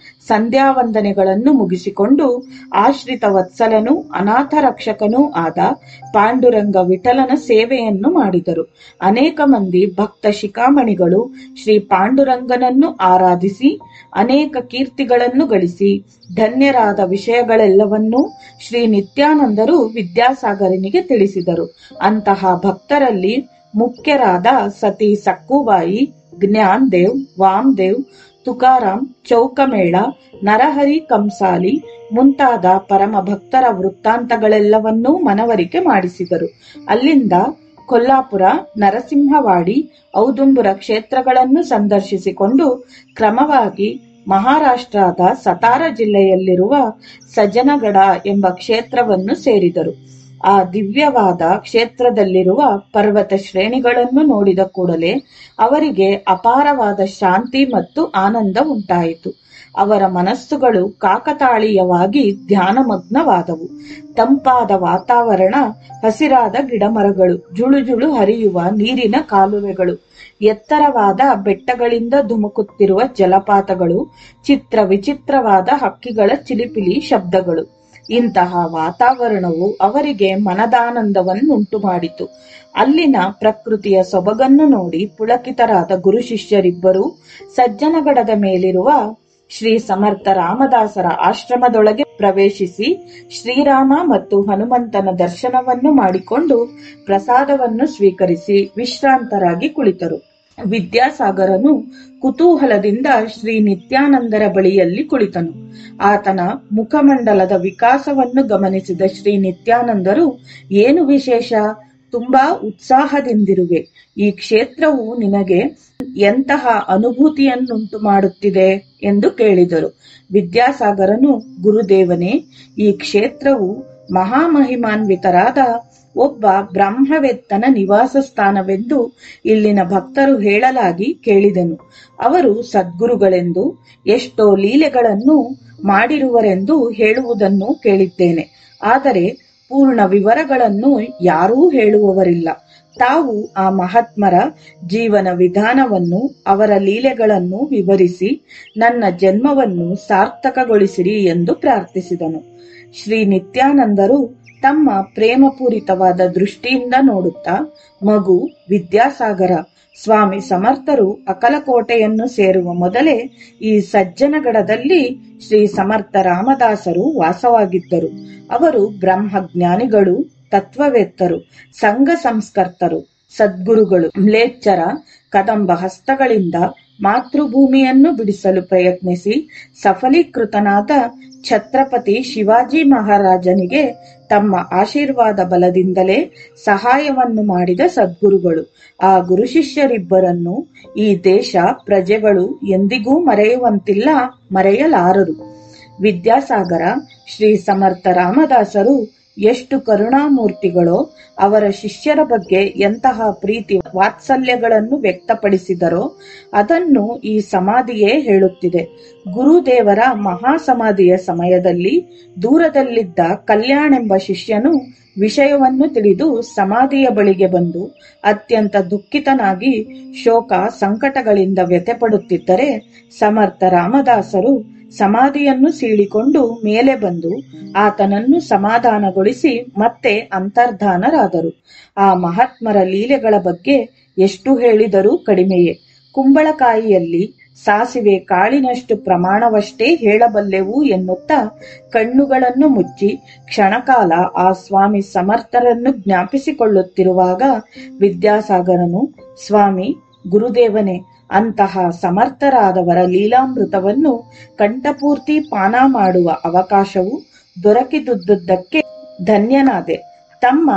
ಸಂಧ್ಯಾವಂದನೆಗಳನ್ನು ಮುಗಿಸಿಕೊಂಡು ಆಶ್ರಿತ ವತ್ಸಲನೂ ಅನಾಥ ರಕ್ಷಕನೂ ಆದ ಪಾಂಡುರಂಗ ವಿಠಲನ ಸೇವೆಯನ್ನು ಮಾಡಿದರು. ಅನೇಕ ಮಂದಿ ಭಕ್ತ ಶಿಖಾಮಣಿಗಳು ಶ್ರೀ ಪಾಂಡುರಂಗನನ್ನು ಆರಾಧಿಸಿ ಅನೇಕ ಕೀರ್ತಿಗಳನ್ನು ಗಳಿಸಿ ಧನ್ಯರಾದ ವಿಷಯಗಳೆಲ್ಲವನ್ನೂ ಶ್ರೀ ನಿತ್ಯಾನಂದರು ವಿದ್ಯಾಸಾಗರನಿಗೆ ತಿಳಿಸಿದರು. ಅಂತಹ ಭಕ್ತರಲ್ಲಿ ಮುಖ್ಯರಾದ ಸತಿ ಸಕ್ಕುಬಾಯಿ, ಜ್ಞಾನ್ ದೇವ್, ವಾಮದೇವ್, ತುಕಾರಾಮ್, ಚೌಕಮೇಳ, ನರಹರಿ ಕಂಸಾಲಿ ಮುಂತಾದ ಪರಮ ಭಕ್ತರ ವೃತ್ತಾಂತಗಳೆಲ್ಲವನ್ನೂ ಮನವರಿಕೆ ಮಾಡಿಸಿದರು. ಅಲ್ಲಿಂದ ಕೊಲ್ಲಾಪುರ, ನರಸಿಂಹವಾಡಿ, ಔದುಂಬರ ಕ್ಷೇತ್ರಗಳನ್ನು ಸಂದರ್ಶಿಸಿಕೊಂಡು ಕ್ರಮವಾಗಿ ಮಹಾರಾಷ್ಟ್ರದ ಸತಾರ ಜಿಲ್ಲೆಯಲ್ಲಿರುವ ಸಜ್ಜನಗಡ ಎಂಬ ಕ್ಷೇತ್ರವನ್ನು ಸೇರಿದರು. ಆ ದಿವ್ಯವಾದ ಕ್ಷೇತ್ರದಲ್ಲಿರುವ ಪರ್ವತ ಶ್ರೇಣಿಗಳನ್ನು ನೋಡಿದ ಕೂಡಲೇ ಅವರಿಗೆ ಅಪಾರವಾದ ಶಾಂತಿ ಮತ್ತು ಆನಂದ ಉಂಟಾಯಿತು. ಅವರ ಮನಸ್ಸುಗಳು ಕಾಕತಾಳೀಯವಾಗಿ ಧ್ಯಾನಮಗ್ನವಾದವು. ತಂಪಾದ ವಾತಾವರಣ, ಹಸಿರಾದ ಗಿಡಮರಗಳು, ಜುಳುಜುಳು ಹರಿಯುವ ನೀರಿನ ಕಾಲುವೆಗಳು, ಎತ್ತರವಾದ ಬೆಟ್ಟಗಳಿಂದ ಧುಮುಕುತ್ತಿರುವ ಜಲಪಾತಗಳು, ಚಿತ್ರ ವಿಚಿತ್ರವಾದ ಹಕ್ಕಿಗಳ ಚಿಲಿಪಿಲಿ ಶಬ್ದಗಳು. ಇಂತಹ ವಾತಾವರಣವು ಅವರಿಗೆ ಮನದಾನಂದವನ್ನುಂಟು ಮಾಡಿತು. ಅಲ್ಲಿನ ಪ್ರಕೃತಿಯ ಸೊಬಗನ್ನು ನೋಡಿ ಪುಳಕಿತರಾದ ಗುರು ಶಿಷ್ಯರಿಬ್ಬರು ಸಜ್ಜನಗಡದ ಮೇಲಿರುವ ಶ್ರೀ ಸಮರ್ಥ ರಾಮದಾಸರ ಆಶ್ರಮದೊಳಗೆ ಪ್ರವೇಶಿಸಿ ಶ್ರೀರಾಮ ಮತ್ತು ಹನುಮಂತನ ದರ್ಶನವನ್ನು ಮಾಡಿಕೊಂಡು ಪ್ರಸಾದವನ್ನು ಸ್ವೀಕರಿಸಿ ವಿಶ್ರಾಂತರಾಗಿ ಕುಳಿತರು. ವಿದ್ಯಾಸಾಗರನು ಕುತೂಹಲದಿಂದ ಶ್ರೀ ನಿತ್ಯಾನಂದರ ಬಳಿಯಲ್ಲಿ ಕುಳಿತನು. ಆತನ ಮುಖಮಂಡಲದ ವಿಕಾಸವನ್ನು ಗಮನಿಸಿದ ಶ್ರೀ ನಿತ್ಯಾನಂದರು, ಏನು ವಿಶೇಷ? ತುಂಬಾ ಉತ್ಸಾಹದಿಂದಿರುವೆ. ಈ ಕ್ಷೇತ್ರವು ನಿನಗೆ ಎಂತಹ ಅನುಭೂತಿಯನ್ನುಂಟು ಮಾಡುತ್ತಿದೆ ಎಂದು ಕೇಳಿದರು. ವಿದ್ಯಾಸಾಗರನು, ಗುರುದೇವನೇ, ಈ ಕ್ಷೇತ್ರವು ಮಹಾಮಹಿಮಾನ್ವಿತರಾದ ಒಬ್ಬ ಬ್ರಹ್ಮವೇತ್ತನ ನಿವಾಸ ಸ್ಥಾನವೆಂದು ಇಲ್ಲಿನ ಭಕ್ತರು ಹೇಳಲಾಗಿ ಕೇಳಿದೆನು. ಅವರು ಸದ್ಗುರುಗಳೆಂದು, ಎಷ್ಟೋ ಲೀಲೆಗಳನ್ನು ಮಾಡಿರುವರೆಂದು ಹೇಳುವುದನ್ನು ಕೇಳಿದ್ದೇನೆ. ಆದರೆ ಪೂರ್ಣ ವಿವರಗಳನ್ನು ಯಾರೂ ಹೇಳುವವರಿಲ್ಲ. ತಾವು ಆ ಮಹಾತ್ಮರ ಜೀವನ ವಿಧಾನವನ್ನು, ಅವರ ಲೀಲೆಗಳನ್ನು ವಿವರಿಸಿ ನನ್ನ ಜನ್ಮವನ್ನು ಸಾರ್ಥಕಗೊಳಿಸಿರಿ ಎಂದು ಪ್ರಾರ್ಥಿಸಿದನು. ಶ್ರೀ ನಿತ್ಯಾನಂದರು ತಮ್ಮ ಪ್ರೇಮಪೂರಿತವಾದ ದೃಷ್ಟಿಯಿಂದ ನೋಡುತ್ತಾ, ಮಗು ವಿದ್ಯಾಸಾಗರ, ಸ್ವಾಮಿ ಸಮರ್ಥರು ಅಕಲಕೋಟೆಯನ್ನು ಸೇರುವ ಮೊದಲೇ ಈ ಸಜ್ಜನಗಡದಲ್ಲಿ ಶ್ರೀ ಸಮರ್ಥ ರಾಮದಾಸರು ವಾಸವಾಗಿದ್ದರು. ಅವರು ಬ್ರಹ್ಮಜ್ಞಾನಿಗಳು, ತತ್ವವೇತ್ತರು, ಸಂಘ ಸಂಸ್ಕರ್ತರು, ಸದ್ಗುರುಗಳು. ಮ್ಲೇಚ್ಛರ ಕದಂಬ ಹಸ್ತಗಳಿಂದ ಮಾತೃಭೂಮಿಯನ್ನು ಬಿಡಿಸಲು ಪ್ರಯತ್ನಿಸಿ ಸಫಲೀಕೃತನಾದ ಛತ್ರಪತಿ ಶಿವಾಜಿ ಮಹಾರಾಜನಿಗೆ ತಮ್ಮ ಆಶೀರ್ವಾದ ಬಲದಿಂದಲೇ ಸಹಾಯವನ್ನು ಮಾಡಿದ ಸದ್ಗುರುಗಳು. ಆ ಗುರು ಶಿಷ್ಯರಿಬ್ಬರನ್ನು ಈ ದೇಶ, ಪ್ರಜೆಗಳು ಎಂದಿಗೂ ಮರೆಯುವಂತಿಲ್ಲ, ಮರೆಯಲಾರರು. ವಿದ್ಯಾಸಾಗರ, ಶ್ರೀ ಸಮರ್ಥ ರಾಮದಾಸರು ಎಷ್ಟು ಕರುಣಾಮೂರ್ತಿಗಳೋ, ಅವರ ಶಿಷ್ಯರ ಬಗ್ಗೆ ಎಂತಹ ಪ್ರೀತಿ ವಾತ್ಸಲ್ಯಗಳನ್ನು ವ್ಯಕ್ತಪಡಿಸಿದರೋ ಅದನ್ನು ಈ ಸಮಾಧಿಯೇ ಹೇಳುತ್ತಿದೆ. ಗುರುದೇವರ ಮಹಾಸಮಾಧಿಯ ಸಮಯದಲ್ಲಿ ದೂರದಲ್ಲಿದ್ದ ಕಲ್ಯಾಣೆಂಬ ಶಿಷ್ಯನು ವಿಷಯವನ್ನು ತಿಳಿದು ಸಮಾಧಿಯ ಬಳಿಗೆ ಬಂದು ಅತ್ಯಂತ ದುಃಖಿತನಾಗಿ ಶೋಕ ಸಂಕಟಗಳಿಂದ ವ್ಯಥೆಪಡುತ್ತಿದ್ದರೆ ಸಮರ್ಥ ರಾಮದಾಸರು ಸಮಾಧಿಯನ್ನು ಸೀಳಿಕೊಂಡು ಮೇಲೆ ಬಂದು ಆತನನ್ನು ಸಮಾಧಾನಗೊಳಿಸಿ ಮತ್ತೆ ಅಂತರ್ಧಾನರಾದರು. ಆ ಮಹಾತ್ಮರ ಲೀಲೆಗಳ ಬಗ್ಗೆ ಎಷ್ಟು ಹೇಳಿದರೂ ಕಡಿಮೆಯೇ. ಕುಂಬಳಕಾಯಿಯಲ್ಲಿ ಸಾಸಿವೆ ಕಾಳಿನಷ್ಟು ಪ್ರಮಾಣವಷ್ಟೇ ಹೇಳಬಲ್ಲೆವು ಎನ್ನುತ್ತಾ ಕಣ್ಣುಗಳನ್ನು ಮುಚ್ಚಿ ಕ್ಷಣಕಾಲ ಆ ಸ್ವಾಮಿ ಸಮರ್ಥರನ್ನು ಜ್ಞಾಪಿಸಿಕೊಳ್ಳುತ್ತಿರುವಾಗ ವಿದ್ಯಾಸಾಗರನು, ಸ್ವಾಮಿ, ಗುರುದೇವನೇ, ಅಂತಹ ಸಮರ್ಥರಾದವರ ಲೀಲಾಮೃತವನ್ನು ಕಂಠಪೂರ್ತಿ ಪಾನ ಮಾಡುವ ಅವಕಾಶವು ದೊರಕಿದುದಕ್ಕೆ ಧನ್ಯನಾದೆ. ತಮ್ಮ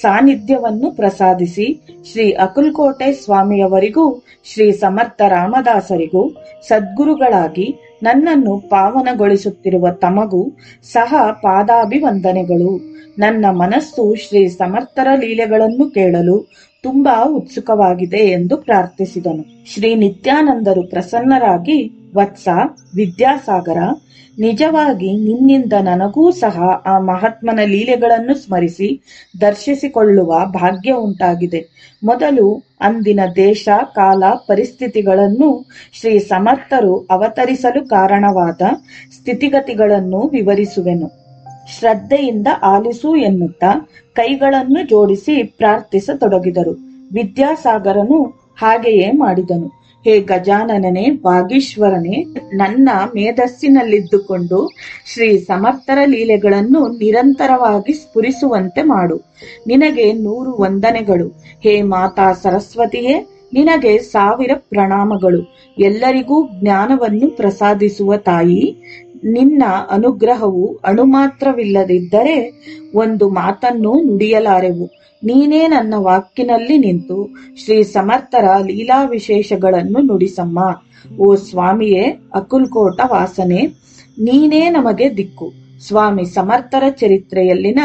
ಸಾನ್ನಿಧ್ಯವನ್ನು ಪ್ರಸಾದಿಸಿ ಶ್ರೀ ಅಕಲ್ಕೋಟೆ ಸ್ವಾಮಿಯವರಿಗೂ ಶ್ರೀ ಸಮರ್ಥ ರಾಮದಾಸರಿಗೂ ಸದ್ಗುರುಗಳಾಗಿ ನನ್ನನ್ನು ಪಾವನಗೊಳಿಸುತ್ತಿರುವ ತಮಗೂ ಸಹ ಪಾದಾಭಿವಂದನೆಗಳು. ನನ್ನ ಮನಸ್ಸು ಶ್ರೀ ಸಮರ್ಥರ ಲೀಲೆಗಳನ್ನು ಕೇಳಲು ತುಂಬಾ ಉತ್ಸುಕವಾಗಿದೆ ಎಂದು ಪ್ರಾರ್ಥಿಸಿದನು. ಶ್ರೀ ನಿತ್ಯಾನಂದರು ಪ್ರಸನ್ನರಾಗಿ, ವತ್ಸ ವಿದ್ಯಾಸಾಗರ, ನಿಜವಾಗಿ ನಿನ್ನಿಂದ ನನಗೂ ಸಹ ಆ ಮಹಾತ್ಮನ ಲೀಲೆಗಳನ್ನು ಸ್ಮರಿಸಿ ದರ್ಶಿಸಿಕೊಳ್ಳುವ ಭಾಗ್ಯ ಉಂಟಾಗಿದೆ. ಮೊದಲು ಅಂದಿನ ದೇಶ, ಕಾಲ, ಪರಿಸ್ಥಿತಿಗಳನ್ನು, ಶ್ರೀ ಸಮರ್ಥರು ಅವತರಿಸಲು ಕಾರಣವಾದ ಸ್ಥಿತಿಗತಿಗಳನ್ನು ವಿವರಿಸುವೆನು. ಶ್ರದ್ಧೆಯಿಂದ ಆಲಿಸು ಎನ್ನುತ್ತಾ ಕೈಗಳನ್ನು ಜೋಡಿಸಿ ಪ್ರಾರ್ಥಿಸತೊಡಗಿದರು. ವಿದ್ಯಾಸಾಗರನು ಹಾಗೆಯೇ ಮಾಡಿದನು. ಹೇ ಗಜಾನನನೇ, ವಾಗೀಶ್ವರನೇ, ನನ್ನ ಮೇಧಸ್ಸಿನಲ್ಲಿದ್ದುಕೊಂಡು ಶ್ರೀ ಸಮರ್ಥರ ಲೀಲೆಗಳನ್ನು ನಿರಂತರವಾಗಿ ಸ್ಫುರಿಸುವಂತೆ ಮಾಡು. ನಿನಗೆ 100 ವಂದನೆಗಳು. ಹೇ ಮಾತಾ ಸರಸ್ವತಿಯೇ, ನಿನಗೆ 1000 ಪ್ರಣಾಮಗಳು. ಎಲ್ಲರಿಗೂ ಜ್ಞಾನವನ್ನು ಪ್ರಸಾದಿಸುವ ತಾಯಿ, ನಿನ್ನ ಅನುಗ್ರಹವು ಅಣುಮಾತ್ರವಿಲ್ಲದಿದ್ದರೆ ಒಂದು ಮಾತನ್ನು ನುಡಿಯಲಾರೆವು. ನೀನೇ ನನ್ನ ವಾಕಿನಲ್ಲಿ ನಿಂತು ಶ್ರೀ ಸಮರ್ಥರ ಲೀಲಾ ವಿಶೇಷಗಳನ್ನು ನುಡಿಸಮ್ಮ. ಓ ಸ್ವಾಮಿಯೇ, ಅಕುಲ್ಕೋಟ ವಾಸನೆ, ನೀನೇ ನಮಗೆ ದಿಕ್ಕು. ಸ್ವಾಮಿ ಸಮರ್ಥರ ಚರಿತ್ರೆಯಲ್ಲಿನ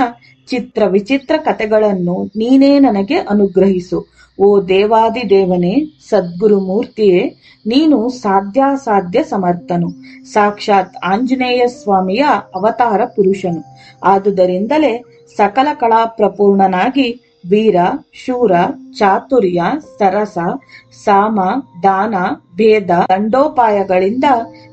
ಚಿತ್ರ ವಿಚಿತ್ರ ಕಥೆಗಳನ್ನು ನೀನೇ ನನಗೆ ಅನುಗ್ರಹಿಸು. ಓ ದೇವಾದಿದೇವನೇ, ಸದ್ಗುರು ಮೂರ್ತಿಯೇ, ನೀನು ಸಾಧ್ಯಾಸಾಧ್ಯ ಸಮರ್ಥನು, ಸಾಕ್ಷಾತ್ ಆಂಜನೇಯ ಸ್ವಾಮಿಯ ಅವತಾರ ಪುರುಷನು. ಆದುದರಿಂದಲೇ ಸಕಲ ಕಳಾ ಪ್ರಪೂರ್ಣನಾಗಿ ವೀರ, ಶೂರ, ಚಾತುರ್ಯ, ಸರಸ, ಸಾಮ, ದಾನ, ಭೇದ, ದಂಡೋಪಾಯಗಳಿಂದ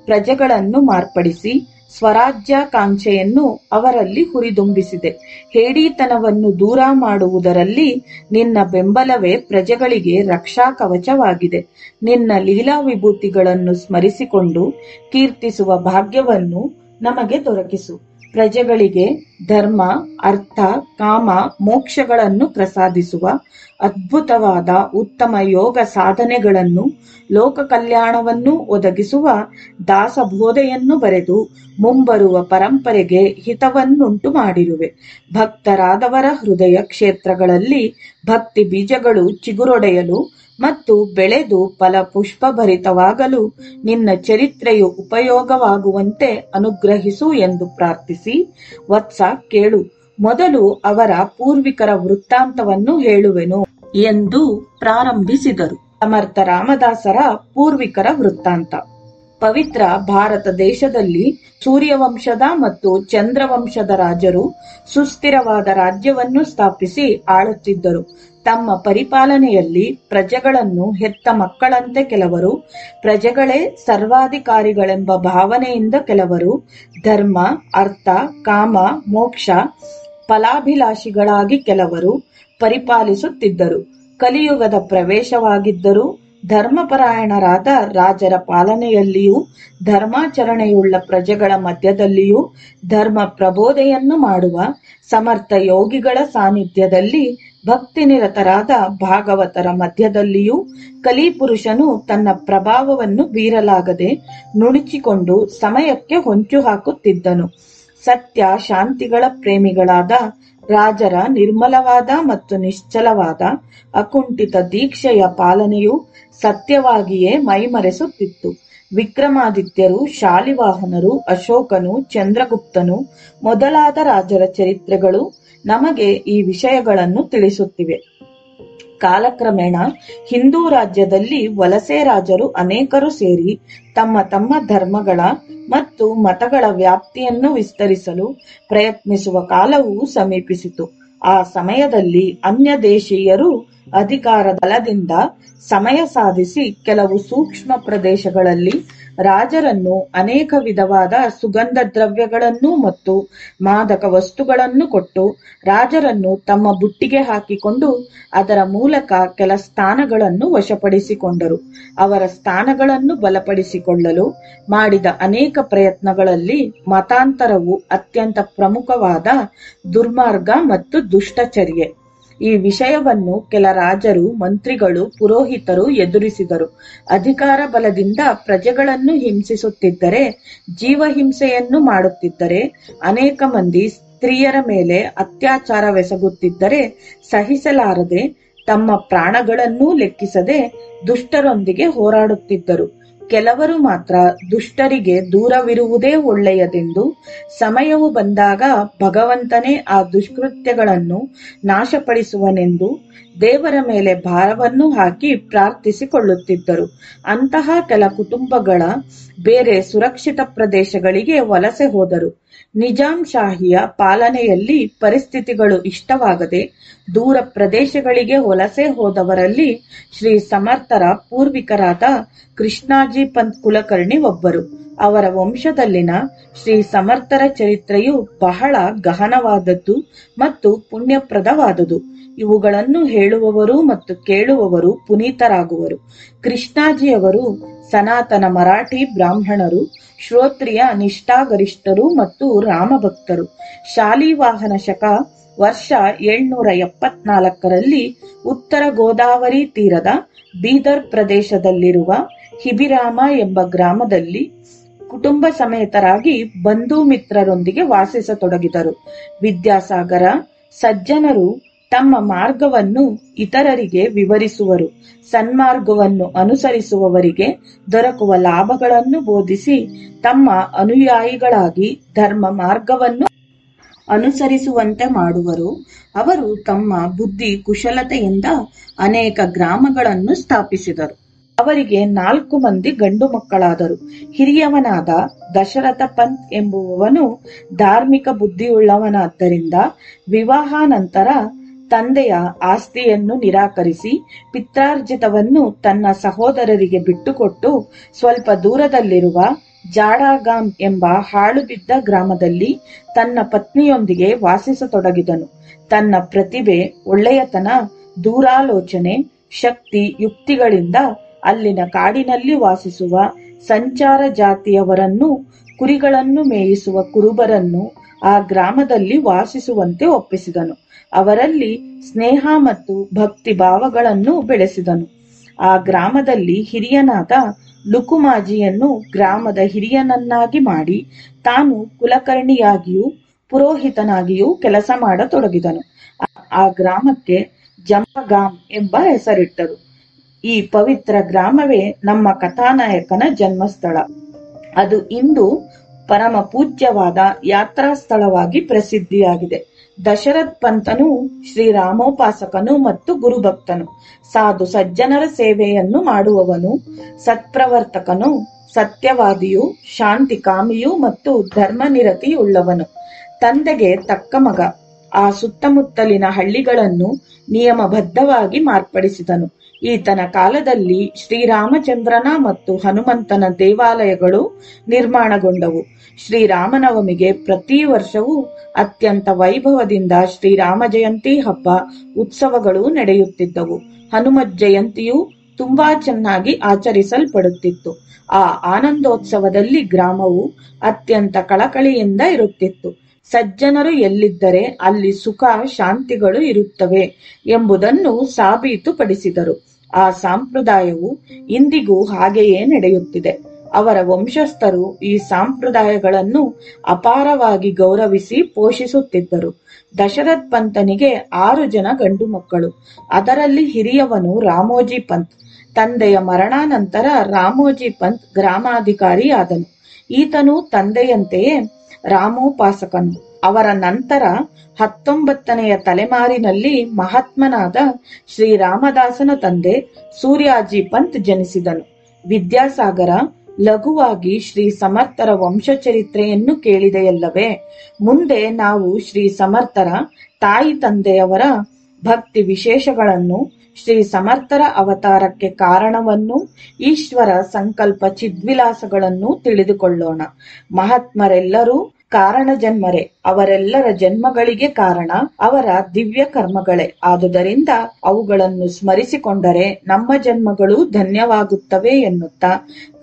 ಪ್ರಜೆಗಳನ್ನು ಮಾರ್ಪಡಿಸಿ ಸ್ವರಾಜ್ಯಾಕಾಂಕ್ಷೆಯನ್ನು ಅವರಲ್ಲಿ ಹುರಿದುಂಬಿಸಿದೆ. ಹೇಡಿತನವನ್ನು ದೂರ ಮಾಡುವುದರಲ್ಲಿ ನಿನ್ನ ಬೆಂಬಲವೇ ಪ್ರಜೆಗಳಿಗೆ ರಕ್ಷಾ ಕವಚವಾಗಿದೆ. ನಿನ್ನ ಲೀಲಾ ವಿಭೂತಿಗಳನ್ನು ಸ್ಮರಿಸಿಕೊಂಡು ಕೀರ್ತಿಸುವ ಭಾಗ್ಯವನ್ನು ನಮಗೆ ದೊರಕಿಸು. ಪ್ರಜೆಗಳಿಗೆ ಧರ್ಮ, ಅರ್ಥ, ಕಾಮ, ಮೋಕ್ಷಗಳನ್ನು ಪ್ರಸಾದಿಸುವ ಅದ್ಭುತವಾದ ಉತ್ತಮ ಯೋಗ ಸಾಧನೆಗಳನ್ನು, ಲೋಕ ಕಲ್ಯಾಣವನ್ನು ಒದಗಿಸುವ ದಾಸಬೋಧೆಯನ್ನು ಬರೆದು ಮುಂಬರುವ ಪರಂಪರೆಗೆ ಹಿತವನ್ನುಂಟು ಮಾಡಿರುವೆ. ಭಕ್ತರಾದವರ ಹೃದಯ ಕ್ಷೇತ್ರಗಳಲ್ಲಿ ಭಕ್ತಿ ಬೀಜಗಳು ಚಿಗುರೊಡೆಯಲು ಮತ್ತು ಬೆಳೆದು ಫಲ ಪುಷ್ಪಭರಿತವಾಗಲು ನಿನ್ನ ಚರಿತ್ರೆಯು ಉಪಯೋಗವಾಗುವಂತೆ ಅನುಗ್ರಹಿಸು ಎಂದು ಪ್ರಾರ್ಥಿಸಿ, ವತ್ಸ ಕೇಳು, ಮೊದಲು ಅವರ ಪೂರ್ವಿಕರ ವೃತ್ತಾಂತವನ್ನು ಹೇಳುವೆನು ಎಂದು ಪ್ರಾರಂಭಿಸಿದರು. ಸಮರ್ಥ ರಾಮದಾಸರ ಪೂರ್ವಿಕರ ವೃತ್ತಾಂತ. ಪವಿತ್ರ ಭಾರತ ದೇಶದಲ್ಲಿ ಸೂರ್ಯವಂಶದ ಮತ್ತು ಚಂದ್ರವಂಶದ ರಾಜರು ಸುಸ್ಥಿರವಾದ ರಾಜ್ಯವನ್ನು ಸ್ಥಾಪಿಸಿ ಆಳುತ್ತಿದ್ದರು. ತಮ್ಮ ಪರಿಪಾಲನೆಯಲ್ಲಿ ಪ್ರಜೆಗಳನ್ನು ಹೆತ್ತ ಮಕ್ಕಳಂತೆ ಕೆಲವರು, ಪ್ರಜೆಗಳೇ ಸರ್ವಾಧಿಕಾರಿಗಳೆಂಬ ಭಾವನೆಯಿಂದ ಕೆಲವರು, ಧರ್ಮ, ಅರ್ಥ, ಕಾಮ, ಮೋಕ್ಷ ಫಲಾಭಿಲಾಷಿಗಳಾಗಿ ಕೆಲವರು ಪರಿಪಾಲಿಸುತ್ತಿದ್ದರು. ಕಲಿಯುಗದ ಪ್ರವೇಶವಾಗಿದ್ದರೂ ಧರ್ಮಪರಾಯಣರಾದ ರಾಜರ ಪಾಲನೆಯಲ್ಲಿಯೂ ಧರ್ಮಾಚರಣೆಯುಳ್ಳ ಪ್ರಜೆಗಳ ಮಧ್ಯದಲ್ಲಿಯೂ ಧರ್ಮ ಪ್ರಬೋಧೆಯನ್ನು ಮಾಡುವ ಸಮರ್ಥ ಯೋಗಿಗಳ ಸಾನ್ನಿಧ್ಯದಲ್ಲಿ ಭಕ್ತಿನಿರತರಾದ ಭಾಗವತರ ಮಧ್ಯದಲ್ಲಿಯೂ ಕಲಿಪುರುಷನು ತನ್ನ ಪ್ರಭಾವವನ್ನು ಬೀರಲಾಗದೆ ನುಣುಚಿಕೊಂಡು ಸಮಯಕ್ಕೆ ಹೊಂಚು ಹಾಕುತ್ತಿದ್ದನು. ಸತ್ಯ ಶಾಂತಿಗಳ ಪ್ರೇಮಿಗಳಾದ ರಾಜರ ನಿರ್ಮಲವಾದ ಮತ್ತು ನಿಶ್ಚಲವಾದ ಅಕುಂಠಿತ ದೀಕ್ಷೆಯ ಪಾಲನೆಯು ಸತ್ಯವಾಗಿಯೇ ಮೈಮರೆಸುತ್ತಿತ್ತು. ವಿಕ್ರಮಾದಿತ್ಯರು, ಶಾಲಿವಾಹನರು, ಅಶೋಕನು, ಚಂದ್ರಗುಪ್ತನು ಮೊದಲಾದ ರಾಜರ ಚರಿತ್ರೆಗಳು ನಮಗೆ ಈ ವಿಷಯಗಳನ್ನು ತಿಳಿಸುತ್ತಿವೆ. ಕಾಲಕ್ರಮೇಣ ಹಿಂದೂ ರಾಜ್ಯದಲ್ಲಿ ವಲಸೆ ರಾಜರು ಅನೇಕರು ಸೇರಿ ತಮ್ಮ ತಮ್ಮ ಧರ್ಮಗಳ ಮತ್ತು ಮತಗಳ ವ್ಯಾಪ್ತಿಯನ್ನು ವಿಸ್ತರಿಸಲು ಪ್ರಯತ್ನಿಸುವ ಕಾಲವು ಸಮೀಪಿಸಿತು. ಆ ಸಮಯದಲ್ಲಿ ಅನ್ಯ ದೇಶೀಯರು ಅಧಿಕಾರ ಬಲದಿಂದ ಸಮಯ ಸಾಧಿಸಿ ಕೆಲವು ಸೂಕ್ಷ್ಮ ಪ್ರದೇಶಗಳಲ್ಲಿ ರಾಜರನ್ನು ಅನೇಕ ವಿಧವಾದ ಸುಗಂಧ ದ್ರವ್ಯಗಳನ್ನು ಮತ್ತು ಮಾದಕ ವಸ್ತುಗಳನ್ನು ಕೊಟ್ಟು ರಾಜರನ್ನು ತಮ್ಮ ಬುಟ್ಟಿಗೆ ಹಾಕಿಕೊಂಡು ಅದರ ಮೂಲಕ ಕೆಲ ಸ್ಥಾನಗಳನ್ನು ವಶಪಡಿಸಿಕೊಂಡರು. ಅವರ ಸ್ಥಾನಗಳನ್ನು ಬಲಪಡಿಸಿಕೊಳ್ಳಲು ಮಾಡಿದ ಅನೇಕ ಪ್ರಯತ್ನಗಳಲ್ಲಿ ಮತಾಂತರವು ಅತ್ಯಂತ ಪ್ರಮುಖವಾದ ದುರ್ಮಾರ್ಗ ಮತ್ತು ದುಷ್ಟಚರ್ಯೆ. ಈ ವಿಷಯವನ್ನು ಕೆಲ ರಾಜರು, ಮಂತ್ರಿಗಳು, ಪುರೋಹಿತರು ಎದುರಿಸಿದರು. ಅಧಿಕಾರ ಬಲದಿಂದ ಪ್ರಜೆಗಳನ್ನು ಹಿಂಸಿಸುತ್ತಿದ್ದರೆ, ಜೀವಹಿಂಸೆಯನ್ನು ಮಾಡುತ್ತಿದ್ದರೆ, ಅನೇಕ ಮಂದಿ ಸ್ತ್ರೀಯರ ಮೇಲೆ ಅತ್ಯಾಚಾರವೆಸಗುತ್ತಿದ್ದರೆ ಸಹಿಸಲಾರದೆ ತಮ್ಮ ಪ್ರಾಣಗಳನ್ನೂ ಲೆಕ್ಕಿಸದೆ ದುಷ್ಟರೊಂದಿಗೆ ಹೋರಾಡುತ್ತಿದ್ದರು. ಕೆಲವರು ಮಾತ್ರ ದುಷ್ಟರಿಗೆ ದೂರವಿರುವುದೇ ಒಳ್ಳೆಯದೆಂದು ಸಮಯವು ಬಂದಾಗ ಭಗವಂತನೇ ಆ ದುಷ್ಕೃತ್ಯಗಳನ್ನು ನಾಶಪಡಿಸುವನೆಂದು ದೇವರ ಮೇಲೆ ಭಾರವನ್ನು ಹಾಕಿ ಪ್ರಾರ್ಥಿಸಿಕೊಳ್ಳುತ್ತಿದ್ದರು. ಅಂತಹ ಕೆಲ ಕುಟುಂಬಗಳ ಬೇರೆ ಸುರಕ್ಷಿತ ಪ್ರದೇಶಗಳಿಗೆ ವಲಸೆ ಹೋದರು. ನಿಜಾಂ ಶಾಹಿಯ ಪಾಲನೆಯಲ್ಲಿ ಪರಿಸ್ಥಿತಿಗಳು ಇಷ್ಟವಾಗದೆ ದೂರ ಪ್ರದೇಶಗಳಿಗೆ ವಲಸೆ ಹೋದವರಲ್ಲಿ ಶ್ರೀ ಸಮರ್ಥರ ಪೂರ್ವಿಕರಾದ ಕೃಷ್ಣಾಜಿ ಪಂತ್ ಕುಲಕರ್ಣಿ ಒಬ್ಬರು. ಅವರ ವಂಶದಲ್ಲಿನ ಶ್ರೀ ಸಮರ್ಥರ ಚರಿತ್ರೆಯು ಬಹಳ ಗಹನವಾದದ್ದು ಮತ್ತು ಪುಣ್ಯಪ್ರದವಾದುದು. ಇವುಗಳನ್ನು ಹೇಳುವವರು ಮತ್ತು ಕೇಳುವವರು ಪುನೀತರಾಗುವರು. ಕೃಷ್ಣಾಜಿಯವರು ಸನಾತನ ಮರಾಠಿ ಬ್ರಾಹ್ಮಣರು, ಶ್ರೋತ್ರಿಯ ನಿಷ್ಠಾಗರಿಷ್ಠರು ಮತ್ತು ರಾಮಭಕ್ತರು. ಶಾಲಿವಾಹನ ಶಕ ವರ್ಷ 774ರಲ್ಲಿ ಉತ್ತರ ಗೋದಾವರಿ ತೀರದ ಬೀದರ್ ಪ್ರದೇಶದಲ್ಲಿರುವ ಹಿಬಿರಾಮ ಎಂಬ ಗ್ರಾಮದಲ್ಲಿ ಕುಟುಂಬ ಸಮೇತರಾಗಿ ಬಂಧು ಮಿತ್ರರೊಂದಿಗೆ ವಾಸಿಸತೊಡಗಿದರು. ವಿದ್ಯಾಸಾಗರ ಸಜ್ಜನರು ತಮ್ಮ ಮಾರ್ಗವನ್ನು ಇತರರಿಗೆ ವಿವರಿಸುವರು. ಸನ್ಮಾರ್ಗವನ್ನು ಅನುಸರಿಸುವವರಿಗೆ ದೊರಕುವ ಲಾಭಗಳನ್ನು ಬೋಧಿಸಿ ತಮ್ಮ ಅನುಯಾಯಿಗಳಾಗಿ ಧರ್ಮ ಮಾರ್ಗವನ್ನು ಅನುಸರಿಸುವಂತೆ ಮಾಡುವರು. ಅವರು ತಮ್ಮ ಬುದ್ಧಿ ಕುಶಲತೆಯಿಂದ ಅನೇಕ ಗ್ರಾಮಗಳನ್ನು ಸ್ಥಾಪಿಸಿದರು. ಅವರಿಗೆ 4 ಮಂದಿ ಗಂಡು ಮಕ್ಕಳಾದರು. ಹಿರಿಯವನಾದ ದಶರಥ ಪಂತ್ ಎಂಬುವವನು ಧಾರ್ಮಿಕ ಬುದ್ಧಿಯುಳ್ಳವನಾದ್ದರಿಂದ ವಿವಾಹಾನಂತರ ತಂದೆಯ ಆಸ್ತಿಯನ್ನು ನಿರಾಕರಿಸಿ ಪಿತ್ರಾರ್ಜಿತವನ್ನು ತನ್ನ ಸಹೋದರರಿಗೆ ಬಿಟ್ಟುಕೊಟ್ಟು ಸ್ವಲ್ಪ ದೂರದಲ್ಲಿರುವ ಜಾಡಾಗಾಮ್ ಎಂಬ ಹಾಳುಬಿದ್ದ ಗ್ರಾಮದಲ್ಲಿ ತನ್ನ ಪತ್ನಿಯೊಂದಿಗೆ ವಾಸಿಸತೊಡಗಿದನು. ತನ್ನ ಪ್ರತಿಭೆ, ಒಳ್ಳೆಯತನ, ದೂರಾಲೋಚನೆ, ಶಕ್ತಿ, ಯುಕ್ತಿಗಳಿಂದ ಅಲ್ಲಿನ ಕಾಡಿನಲ್ಲಿ ವಾಸಿಸುವ ಸಂಚಾರ ಜಾತಿಯವರನ್ನು, ಕುರಿಗಳನ್ನು ಮೇಯಿಸುವ ಕುರುಬರನ್ನು ಆ ಗ್ರಾಮದಲ್ಲಿ ವಾಸಿಸುವಂತೆ ಒಪ್ಪಿಸಿದನು. ಅವರಲ್ಲಿ ಸ್ನೇಹ ಮತ್ತು ಭಕ್ತಿ ಭಾವಗಳನ್ನು ಬೆಳೆಸಿದನು. ಆ ಗ್ರಾಮದಲ್ಲಿ ಹಿರಿಯನಾದ ಲುಕುಮಾಜಿಯನ್ನು ಗ್ರಾಮದ ಹಿರಿಯನನ್ನಾಗಿ ಮಾಡಿ ತಾನು ಕುಲಕರ್ಣಿಯಾಗಿಯೂ ಪುರೋಹಿತನಾಗಿಯೂ ಕೆಲಸ ಮಾಡತೊಡಗಿದನು. ಆ ಗ್ರಾಮಕ್ಕೆ ಜಂಬಗಾಮ್ ಎಂಬ ಹೆಸರಿಟ್ಟರು. ಈ ಪವಿತ್ರ ಗ್ರಾಮವೇ ನಮ್ಮ ಕಥಾನಾಯಕನ ಜನ್ಮಸ್ಥಳ. ಅದು ಇಂದು ಪರಮ ಪೂಜ್ಯವಾದ ಯಾತ್ರಾ ಸ್ಥಳವಾಗಿ ಪ್ರಸಿದ್ಧಿಯಾಗಿದೆ. ದಶರಥ್ ಪಂತನು ಶ್ರೀರಾಮೋಪಾಸಕನು ಮತ್ತು ಗುರುಭಕ್ತನು. ಸಾಧು ಸಜ್ಜನರ ಸೇವೆಯನ್ನು ಮಾಡುವವನು, ಸತ್ಪ್ರವರ್ತಕನು, ಸತ್ಯವಾದಿಯು, ಶಾಂತಿ ಕಾಮಿಯೂ ಮತ್ತು ಧರ್ಮನಿರತಿಯುಳ್ಳವನು. ತಂದೆಗೆ ತಕ್ಕ ಮಗ. ಆ ಸುತ್ತಮುತ್ತಲಿನ ಹಳ್ಳಿಗಳನ್ನು ನಿಯಮಬದ್ಧವಾಗಿ ಮಾರ್ಪಡಿಸಿದನು. ಈತನ ಕಾಲದಲ್ಲಿ ಶ್ರೀರಾಮಚಂದ್ರನ ಮತ್ತು ಹನುಮಂತನ ದೇವಾಲಯಗಳು ನಿರ್ಮಾಣಗೊಂಡವು. ಶ್ರೀರಾಮನವಮಿಗೆ ಪ್ರತಿ ವರ್ಷವೂ ಅತ್ಯಂತ ವೈಭವದಿಂದ ಶ್ರೀರಾಮ ಜಯಂತಿ ಹಬ್ಬ ಉತ್ಸವಗಳು ನಡೆಯುತ್ತಿದ್ದವು. ಹನುಮತ್ ಜಯಂತಿಯು ತುಂಬಾ ಚೆನ್ನಾಗಿ ಆಚರಿಸಲ್ಪಡುತ್ತಿತ್ತು. ಆ ಆನಂದೋತ್ಸವದಲ್ಲಿ ಗ್ರಾಮವು ಅತ್ಯಂತ ಕಳಕಳಿಯಿಂದ ಇರುತ್ತಿತ್ತು. ಸಜ್ಜನರು ಎಲ್ಲಿದ್ದರೆ ಅಲ್ಲಿ ಸುಖ ಶಾಂತಿಗಳು ಇರುತ್ತವೆ ಎಂಬುದನ್ನು ಸಾಬೀತುಪಡಿಸಿದರು. ಆ ಸಂಪ್ರದಾಯವು ಇಂದಿಗೂ ಹಾಗೆಯೇ ನಡೆಯುತ್ತಿದೆ. ಅವರ ವಂಶಸ್ಥರು ಈ ಸಂಪ್ರದಾಯಗಳನ್ನು ಅಪಾರವಾಗಿ ಗೌರವಿಸಿ ಪೋಷಿಸುತ್ತಿದ್ದರು. ದಶರಥ್ ಪಂತನಿಗೆ 6 ಜನ ಗಂಡು ಮಕ್ಕಳು. ಅದರಲ್ಲಿ ಹಿರಿಯವನು ರಾಮೋಜಿ ಪಂತ್. ತಂದೆಯ ಮರಣಾನಂತರ ರಾಮೋಜಿ ಪಂತ್ ಗ್ರಾಮಾಧಿಕಾರಿ ಆದನು. ಈತನು ತಂದೆಯಂತೆಯೇ ರಾಮೋಪಾಸಕನು. ಅವರ ನಂತರ 19ನೆಯ ತಲೆಮಾರಿನಲ್ಲಿ ಮಹಾತ್ಮನಾದ ಶ್ರೀರಾಮದಾಸನ ತಂದೆ ಸೂರ್ಯಾಜಿ ಪಂತ್ ಜನಿಸಿದನು. ವಿದ್ಯಾಸಾಗರ ಲಘುವಾಗಿ ಶ್ರೀ ಸಮರ್ಥರ ವಂಶಚರಿತ್ರೆಯನ್ನು ಕೇಳಿದೆಯಲ್ಲವೇ? ಮುಂದೆ ನಾವು ಶ್ರೀ ಸಮರ್ಥರ ತಾಯಿ ತಂದೆಯವರ ಭಕ್ತಿ ವಿಶೇಷಗಳನ್ನು, ಶ್ರೀ ಸಮರ್ಥರ ಅವತಾರಕ್ಕೆ ಕಾರಣವನ್ನು, ಈಶ್ವರ ಸಂಕಲ್ಪ ಚಿದ್ವಿಲಾಸಗಳನ್ನು ತಿಳಿದುಕೊಳ್ಳೋಣ. ಮಹಾತ್ಮರೆಲ್ಲರೂ ಕಾರಣ ಜನ್ಮರೇ. ಅವರೆಲ್ಲರ ಜನ್ಮಗಳಿಗೆ ಕಾರಣ ಅವರ ದಿವ್ಯ ಕರ್ಮಗಳೇ. ಆದುದರಿಂದ ಅವುಗಳನ್ನು ಸ್ಮರಿಸಿಕೊಂಡರೆ ನಮ್ಮ ಜನ್ಮಗಳು ಧನ್ಯವಾಗುತ್ತವೆ ಎನ್ನುತ್ತಾ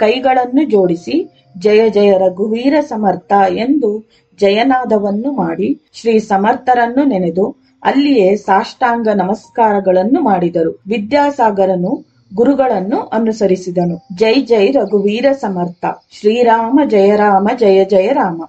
ಕೈಗಳನ್ನು ಜೋಡಿಸಿ ಜಯ ಜಯ ರಘುವೀರ ಸಮರ್ಥ ಎಂದು ಜಯನಾದವನ್ನು ಮಾಡಿ ಶ್ರೀ ಸಮರ್ಥರನ್ನು ನೆನೆದು ಅಲ್ಲಿಯೇ ಸಾಷ್ಟಾಂಗ ನಮಸ್ಕಾರಗಳನ್ನು ಮಾಡಿದರು. ವಿದ್ಯಾಸಾಗರನು ಗುರುಗಳನ್ನು ಅನುಸರಿಸಿದನು. ಜೈ ಜೈ ರಘುವೀರ ಸಮರ್ಥ. ಶ್ರೀರಾಮ ಜಯ ರಾಮ ಜಯ ಜಯ ರಾಮ.